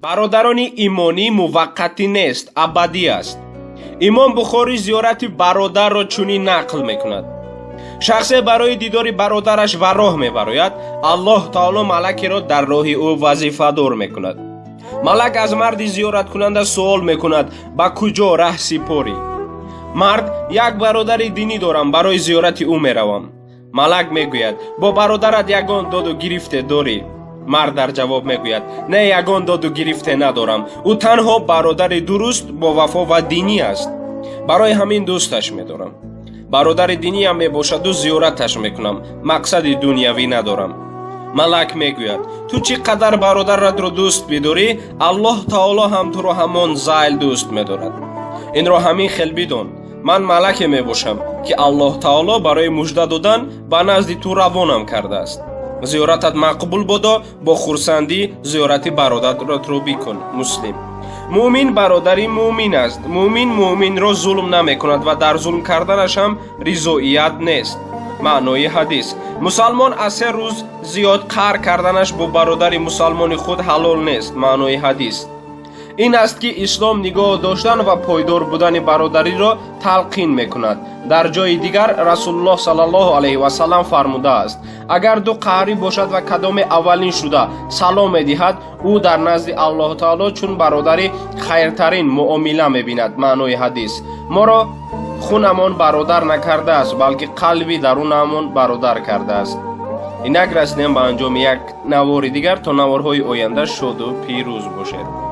бародарони имонӣ муваққатӣ нест, абадӣ аст. имом бухорӣ зиёрати бародарро чунин нақл мекунад: шахсе барои дидори бародараш ва роҳ мебарояд, аллоҳ таоло малакеро дар роҳи ӯ вазифадор мекунад. малак аз марди зиёраткунанда суол мекунад: ба куҷо раҳ сипорӣ? мард: як бародари динӣ дорам, барои зиёрати ӯ меравам. малак мегӯяд: бо бародарат ягон доду гирифте дорӣ? мард дар ҷавоб мегӯяд: не, ягон доду гирифте надорам. ӯ танҳо бародари дуруст, бо вафо ва динӣ аст. барои ҳамин дӯсташ медорам. бародари диниам мебошаду зиёраташ мекунам. мақсади дунявӣ надорам. малак мегӯяд: ту чӣ қадар бародаратро дӯст бидорӣ, аллоҳ таоло ҳам туро ҳамон зайл дӯст медорад. инро ҳамин хел бидон: ман малаке мебошам, ки аллоҳ таоло барои мужда додан ба назди ту равонам кардааст. зиёратат мақбул бодо, бо хурсандӣ зиёрати бародаратро бикун. муслим. муъмин бародари муъмин аст. муъмин муъминро зулм намекунад ва дар зулм карданаш ҳам ризоият нест. маънои ҳадис: мусалмон аз 3 рӯз зиёд қаҳр карданаш бо бародари мусалмони худ ҳалол нест. маънои ҳадис ин аст, ки ислом нигоҳ доштан ва пойдор будани бародариро талқин мекунад. дар ҷои дигар расулуллоҳ саллаллоҳу алайҳи васаллам фармудааст: агар ду қаҳрӣ бошад ва кадоме аввалин шуда салом медиҳад, ӯ дар назди аллоҳ таоло чун бародари хайртарин муомила мебинад. маънои ҳадис: моро хунамон бародар накардааст, балки қалби дарунамон бародар кардааст. инак расидем ба анҷоми як навори дигар. то наворҳои оянда шоду пирӯз бошед.